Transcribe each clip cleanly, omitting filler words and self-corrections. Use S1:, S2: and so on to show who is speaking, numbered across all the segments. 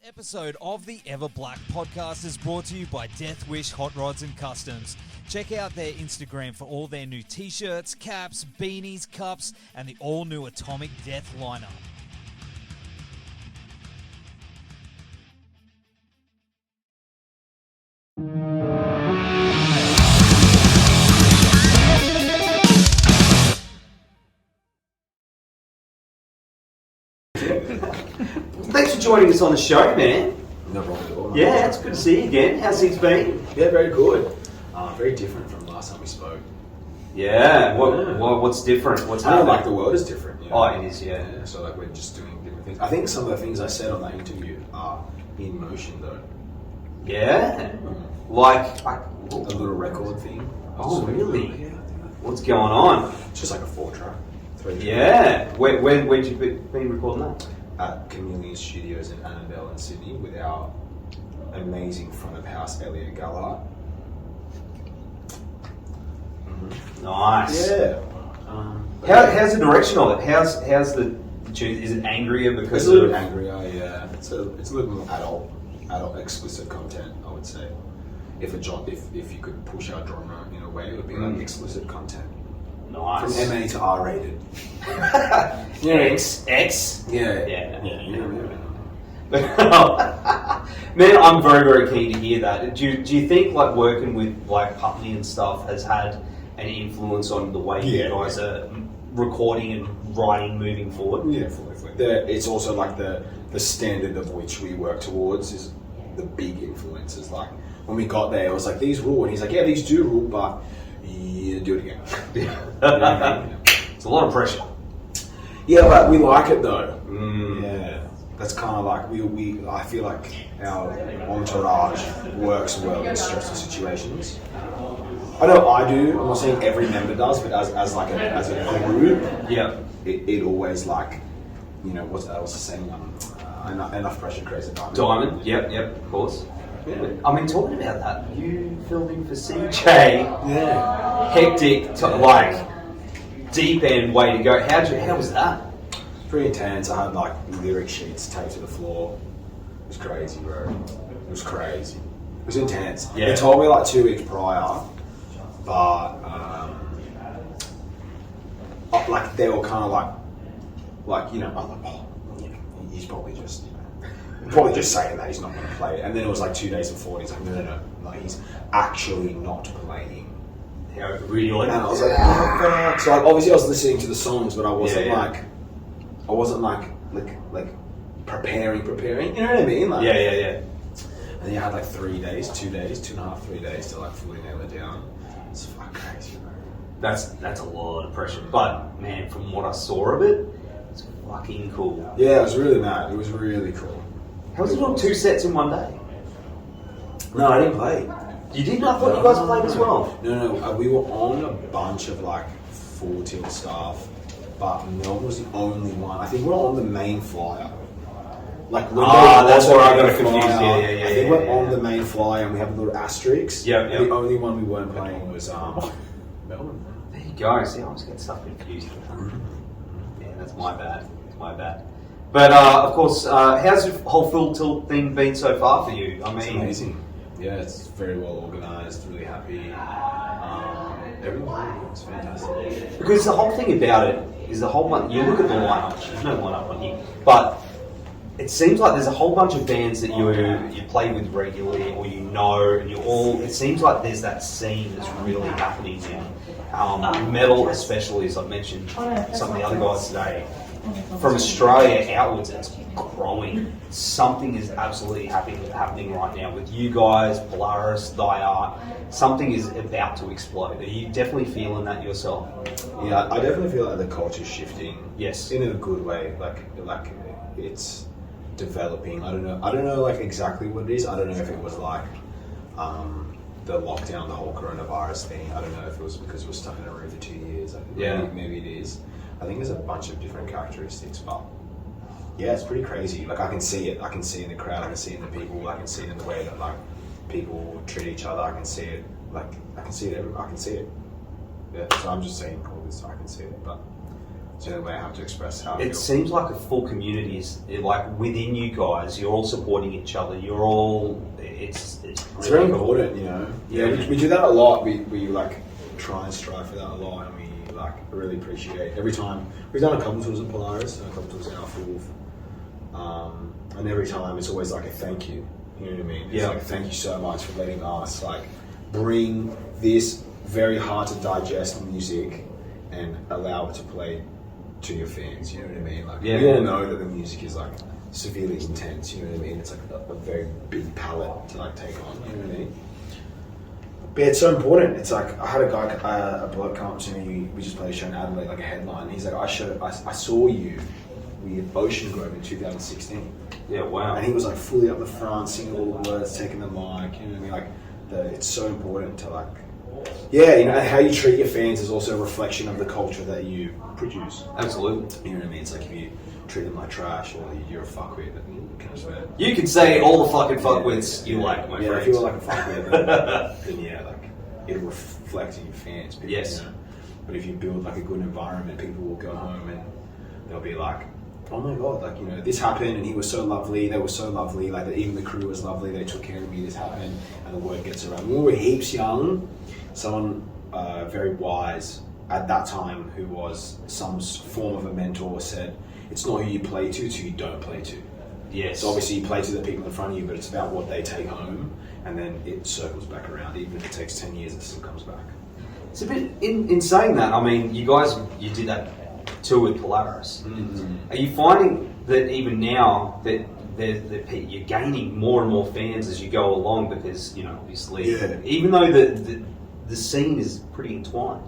S1: episode of the Everblack Podcast is brought to you by Deathwish, Hotrods and Kustoms. Check out their Instagram for all their new t-shirts, caps, beanies, cups, and the all-new Atomic Death lineup.
S2: Thanks for joining us on the show, man.
S3: No problem at all.
S2: Yeah, it's good to see you again. How's things been?
S3: Yeah, very good. Very different from last time we spoke.
S2: Yeah. What's different? What's
S3: I know,
S2: happening?
S3: like the world is different. You know?
S2: Oh, it is, yeah.
S3: So like we're just doing different things. I think some of the things I said on that interview are in motion though.
S2: Yeah? Like
S3: A little record thing.
S2: Oh, really?
S3: Yeah, I think
S2: what's going on?
S3: it's just like a 4-track. 3-track.
S2: Yeah. Where'd you been recording that?
S3: At Chameleon Studios in Annabelle in Sydney with our amazing front of house Elliot Gallard.
S2: Nice.
S3: Yeah.
S2: How's the direction of it? How's the tune? Is it angrier because
S3: It's a little
S2: of
S3: angrier, yeah. It's a little more adult explicit content, I would say. If you could push our genre in a way, it would be like explicit content.
S2: Nice.
S3: From MA to R-rated.
S2: X.
S3: Yeah.
S2: Yeah. Man, I'm very, very keen to hear that. Do you think like working with like Putney and stuff has had an influence on the way you guys are recording and writing moving forward?
S3: Yeah, fully. It's also like the standard of which we work towards is the big influences. Like when we got there, it was like these rule, and he's like, yeah, these do rule, but you do it again.
S2: It's a lot of pressure.
S3: Yeah, but we like it though.
S2: Yeah.
S3: That's kind of like I feel like our entourage works well in stressful situations. I know I do. I'm not saying every member does, but as a group,
S2: Yeah.
S3: it always like, you know, what's the saying? Enough pressure creates a diamond.
S2: Diamond. Yep, of course.
S3: Yeah.
S2: I mean, talking about that, you filming for CJ,
S3: Yeah.
S2: hectic, like deep end way to go. How was that?
S3: Pretty intense. I had like lyric sheets taped to the floor. It was crazy, bro. It was crazy. It was intense.
S2: Yeah.
S3: They told me like 2 weeks prior, but like they were kind of like you know, he's probably just saying that he's not going to play it. And then it was like 2 days before, and he's like, no, like he's actually not playing.
S2: Yeah, really.
S3: And I was like, oh god. So like, obviously I was listening to the songs, but I wasn't like preparing. You know what I mean? Like,
S2: Yeah.
S3: And then you had like 3 days, 2 days, 2.5, 3 days to like fully nail it down. It's fucking crazy, bro.
S2: That's a lot of pressure. But man, from what I saw of it, it's fucking cool.
S3: Yeah, it was really mad. It was really cool.
S2: How was it on 2 sets in one day?
S3: No, I didn't play.
S2: You didn't? I thought you guys played as well.
S3: No. We were on a bunch of like full tilt stuff, but Melbourne was the only one. I think we're on the main flyer. Like
S2: that's where I got confused. Yeah.
S3: I think we're on the main flyer and we have a little asterisk.
S2: Yeah.
S3: The only one we weren't playing was Melbourne.
S2: There you go. See, I was getting stuff confused. Yeah, that's my bad. But of course, how's the whole full tilt thing been so far for you? I mean,
S3: It's amazing. Yeah, it's very well organised. Really happy. Everything. It's fantastic.
S2: because the whole thing about it is you look at the lineup. There's no lineup on here, but it seems like there's a whole bunch of bands that you play with regularly, or you know, and it seems like there's that scene that's really happening now. Metal, especially, as I've mentioned, some of the other guys today. From Australia outwards, it's growing. Something is absolutely happening right now with you guys, Polaris, Thyart. Something is about to explode. Are you definitely feeling that yourself?
S3: Yeah, I definitely feel like the culture's shifting.
S2: Yes.
S3: In a good way. Like it's developing. I don't know like exactly what it is. I don't know if it was like the lockdown, the whole coronavirus thing. I don't know if it was because we're stuck in a room for 2 years. Maybe it is. I think there's a bunch of different characteristics, but yeah, it's pretty crazy. Like I can see it. I can see it in the crowd. I can see it in the people. I can see it in the way that like people treat each other. I can see it. Like I can see it. I can see it. Yeah. So I'm just saying all this. I can see it, but It's the only way I have to express how I
S2: It
S3: feel.
S2: seems like a full community is like within you guys. You're all supporting each other. You're all. It's
S3: It's very important, you know. Yeah, we do that a lot. We like try and strive for that a lot, and we like really appreciate every time. We've done a couple tours at Polaris, and a couple tours now for Wolf, and every time it's always like a thank you. You know what I mean? It's like thank you so much for letting us like bring this very hard to digest music and allow it to play to your fans. You know what I mean? Like we all know that the music is like severely intense. You know what I mean? It's like a very big palette to like take on. You know what I mean? But it's so important. It's like I had a guy, a bloke come up to me. We just played a show in Adelaide, like a headline. He's like, I saw you with Ocean Grove in 2016.
S2: Yeah, wow.
S3: And he was like fully up the front, singing all the words, taking the mic. You know what I mean? Like, it's so important to like, you know, how you treat your fans is also a reflection of the culture that you produce.
S2: Absolutely.
S3: You know what I mean? It's like if you treat them like trash or you're a fuckwit, then you can swear.
S2: You can say all the fucking fuckwits you like, my friends.
S3: If you're like a fuckwit, then like it'll reflect in your fans. People,
S2: yes.
S3: You know? But if you build like a good environment, people will go home and they'll be like, oh my god, like, you know, this happened and he was so lovely, they were so lovely, like even the crew was lovely, they took care of me, this happened, and the word gets around. When we were heaps young, someone very wise at that time who was some form of a mentor said, it's not who you play to, it's who you don't play to.
S2: Yes.
S3: So obviously you play to the people in front of you, but it's about what they take home, and then it circles back around. Even if it takes 10 years, it still comes back.
S2: It's a bit, in saying that, I mean, you did that tour with Polaris.
S3: Mm-hmm.
S2: Are you finding that even now that you're gaining more and more fans as you go along? Because, you know, obviously, even though the scene is pretty entwined,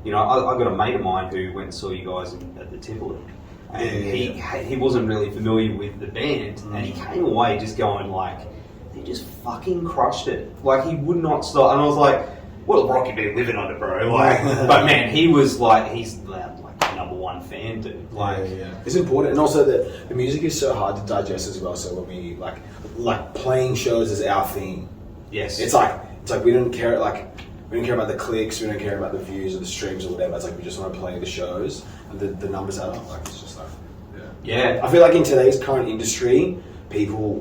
S2: you know, I got a mate of mine who went and saw you guys at the Tivoli, and he wasn't really familiar with the band, and he came away just going like, they just fucking crushed it. Like, he would not stop, and I was like, what rock you been living under, bro? Like, but man, he was like, he's like number one fan, dude. Like,
S3: it's important, and also the music is so hard to digest as well. So when we like playing shows is our thing.
S2: yes,
S3: It's like we don't care about the clicks, we don't care about the views or the streams or whatever. It's like we just want to play the shows, and the numbers add up. Like, it's just like,
S2: yeah.
S3: I feel like in today's current industry, people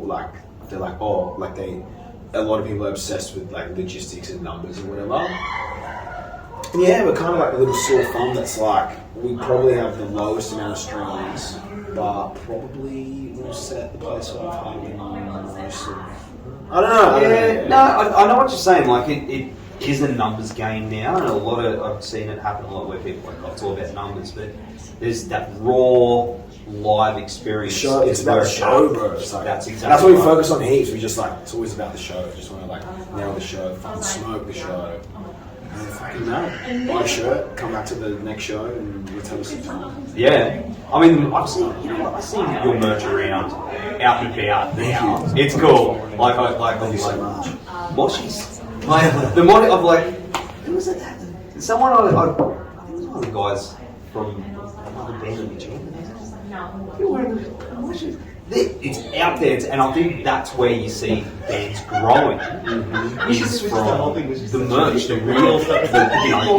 S3: they're like, oh, like a lot of people are obsessed with like logistics and numbers or whatever. And yeah, we're kind of like a little sore thumb that's like, we probably have the lowest amount of streams, but probably we'll set the place on fire than most of. I don't know.
S2: I know what you're saying. Like, it is a numbers game now, and I've seen it happen a lot where people are like, oh, it's all about numbers, but there's that raw live experience.
S3: It's about the show, bro. It's like,
S2: that's exactly.
S3: That's what we focus on heaps. We just like, it's always about the show. We just want to like nail the show, fucking smoke the show. And fucking buy a shirt, come back to the next show, and let's have a some time.
S2: Yeah, I mean, I've seen your merch around, out and about now. It's cool. Like
S3: Thank you so much.
S2: Moshies. Like the mod, I'm like, who was it? Someone I think it was one of the guys from another band in the gym. You're wearing Moshies. It's out there, and I think that's where you see bands growing. Is from the merch, the real,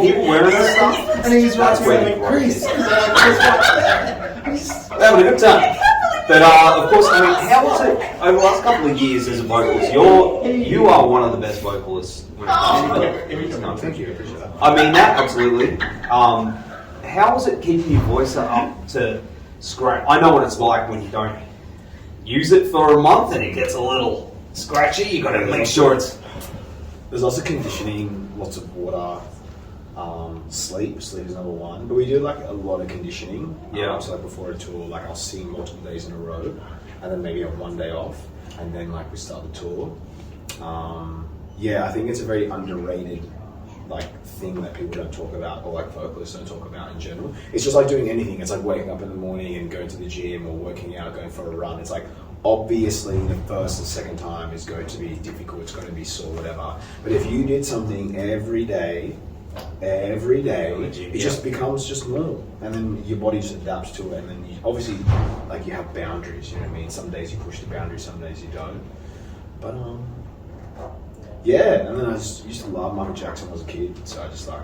S2: people wearing this stuff. And he's that's where the growth is. That would have good time. But of course, I mean, how was it over the last couple of years as a vocalist? You are one of the best vocalists when it comes to that.
S3: Thank you, I appreciate that.
S2: I mean that absolutely. How was it keeping your voice up to scratch? I know what it's like when you don't use it for a month and it gets a little scratchy. You got to make sure it's.
S3: There's lots of conditioning, lots of water, sleep. Sleep is number one. But we do like a lot of conditioning.
S2: Yeah.
S3: So like before a tour, like I'll sing multiple days in a row, and then maybe have one day off, and then like we start the tour. I think it's a very underrated like thing that people don't talk about, or like vocalists don't talk about in general. It's just like doing anything. It's like waking up in the morning and going to the gym, or working out, going for a run. It's like obviously the first and second time is going to be difficult. It's going to be sore, whatever. But if you did something every day, it just becomes just normal, and then your body just adapts to it. And then you, obviously, like you have boundaries. You know what I mean? Some days you push the boundaries, some days you don't. But and then I just used to love Michael Jackson when I was a kid, so I just like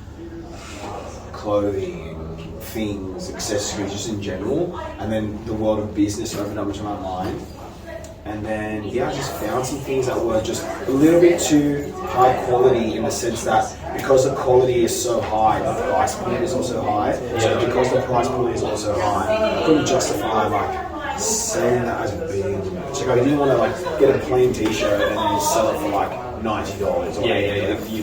S3: clothing, things, accessories, just in general. And then the world of business opened up into my mind. And then, I just found some things that were just a little bit too high quality in the sense that because the quality is so high, the price point is also high. So because the price point is also high, I couldn't justify like selling that as a being. So I didn't want to like get a plain t-shirt and then sell it for like $90 or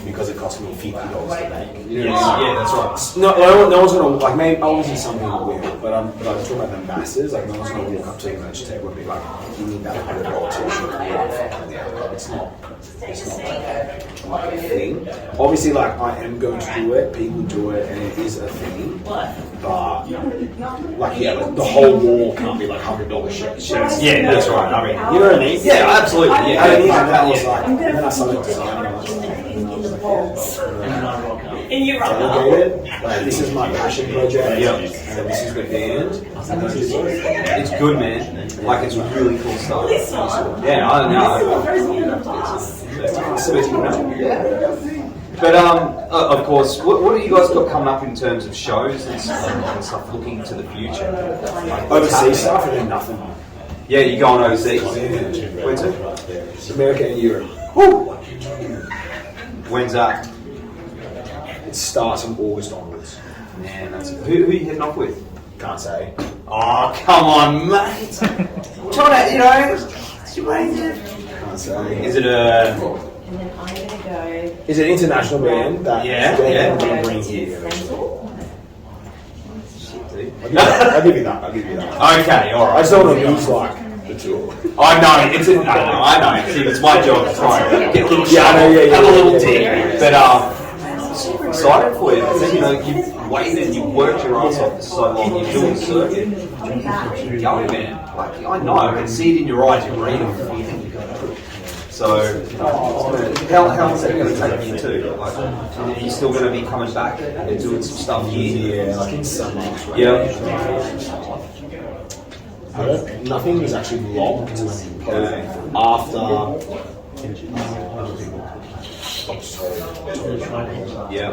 S3: because it cost me $50 to make. You know what I mean?
S2: That's right.
S3: No one's gonna like. Maybe obviously something weird, but I'm talking about the masses. Like no one's gonna walk up to the merch table and be like, "You need that $100 t-shirt." It's not like a thing. Obviously, like I am going to do it. People do it, and it is a thing. But like the whole wall can't be like $100 shirts.
S2: Yeah, that's right. I mean,
S3: you know what I mean?
S2: Yeah, absolutely. Yeah,
S3: I mean, that was like. And then I started designing. Delegated. Like, this is my passion project. And this is the band.
S2: It's good, man. Like it's really cool stuff. Yeah, I don't know. But of course, what do you guys got coming up in terms of shows and stuff looking to the future? Like,
S3: overseas stuff and then nothing.
S2: Yeah, you're going overseas. When's it?
S3: America and Europe.
S2: Woo! When's that?
S3: It starts from August onwards.
S2: Man, that's who are you heading off with?
S3: Can't say.
S2: Oh, come on, mate. Trying to, it's your range.
S3: Can't say.
S2: Is it a?
S3: Is it an international band that they bring here? I'll give you that.
S2: Okay, all right.
S3: I just don't want to lose like the tour.
S2: I know I know. See, it's my job to try and get a little have a little dig. But super excited for you. You've waited, you've worked your ass off for so long. You're doing the circuit. Go, man. Like I know, I can see it in your eyes. You're reading. So, how is that going to take you to? Like, are you still going to be coming back and doing some stuff here?
S3: Yeah, like in summer.
S2: Yeah.
S3: Nothing is actually locked after.
S2: Yeah.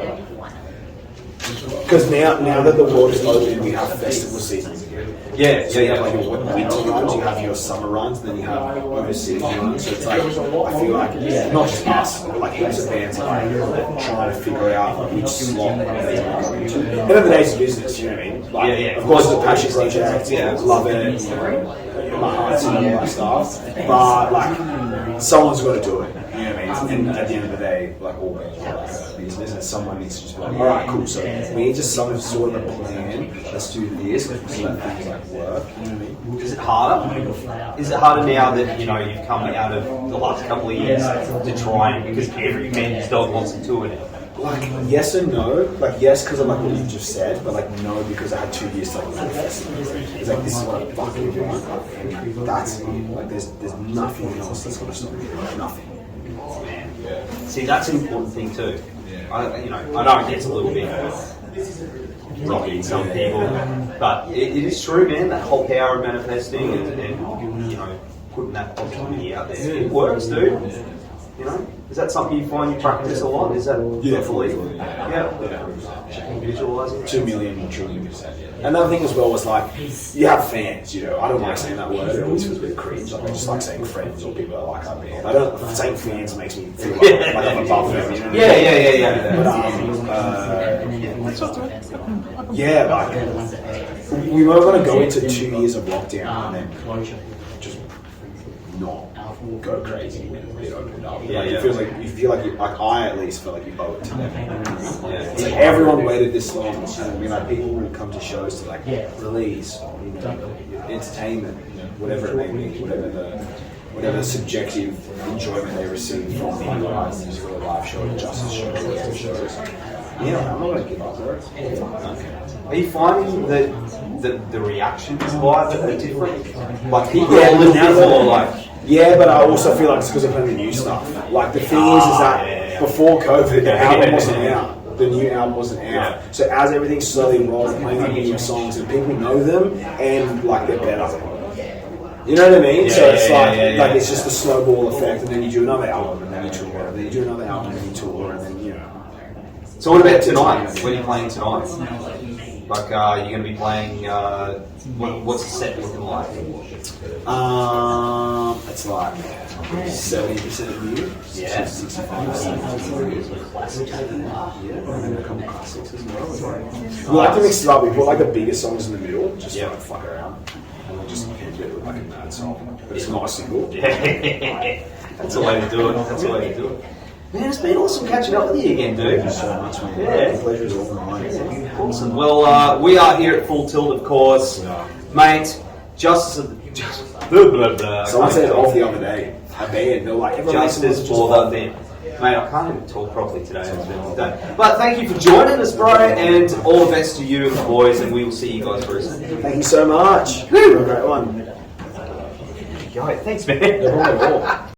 S3: Because now that the world is open, we have festival seasons again.
S2: Yeah.
S3: Like your winter runs, you have your summer runs, then you have overseas runs. So it's like, I feel like, not just us, but like heaps of bands are like trying to figure out which slot they want to go into. End of the day, it's business, you know what I mean? Like, of course, it's a passion project, love it, my heart's in all that stuff. But like, someone's got to do it. You know what I mean? And at the end of the day, like all bands are like business, and someone needs to just be like, all right, cool. So we need just some sort of a plan. Let's do this so that things like work. You know what I mean?
S2: Is it harder? Is it harder now that you've come out of the last couple of years to try and because every man's dog wants to tour now?
S3: Like yes and no. Like yes, because of like what you just said, but like no, because I had 2 years to like do festival. It's like this is what I fucking want. That's it. Like there's nothing else that's gonna stop me. Nothing.
S2: See, that's an important thing too. I know it gets a little bit rocky some people, but it is true, man. That whole power of manifesting and putting that opportunity out there, it works, dude. Is that something you find you practice a lot? Is that fully? Yeah. Visualizing.
S3: 2 million trillion. Another thing as well was like, you have fans, I don't like saying that word, it always feels a bit cringe, like I just like saying friends or people that like our band. Saying fans makes me feel like I'm above them, like, we were going to go into 2 years of lockdown and then just not go crazy when it opened up. It feels like you feel like I at least feel like you owe it to them. It's like everyone waited this long. Like people will come to shows to like release, entertainment, whatever it may be, whatever subjective enjoyment they receive from the live music or a live show, justice show, whatever shows. I'm not going to give up for it.
S2: Are you finding that the reactions live are different? Like people are a little bit more like.
S3: Yeah, but I also feel like it's because of playing the new stuff. Like the thing is that before COVID, the album wasn't out. The new album wasn't out. So as everything slowly rolls, playing the new songs, and people know them, and like they're better. You know what I mean? So it's like it's just a snowball effect, and then you do another album, and then you tour, and then you do another album, and then you tour, and then
S2: So what about tonight? When are you playing tonight? Like, you're going to be playing, what's the set looking like?
S3: It's like 70% of you.
S2: Yeah.
S3: 65%. Classics. Yeah, and a couple classics as well. We like to mix it up. We put like the biggest songs in the middle, just like fuck around. And we just end it with like a mad song. But it's not a single.
S2: Yeah. That's the way to do it. Man, it's been awesome catching up with you again, dude.
S3: Thank you so much, man.
S2: Yeah.
S3: The pleasure is all mine.
S2: Awesome. Well, we are here at Full Tilt, of course.
S3: Yeah.
S2: Mate, Justice blah, blah, blah.
S3: Someone said it off the other day. A band, they're like,
S2: Justice for the thing. Mate, I can't even talk properly today. It's been a long day. But thank you for joining us, bro, and all the best to you and the boys, and we will see you guys very soon.
S3: Thank you so much. You're a great one.
S2: Thanks, man.
S3: No problem at all.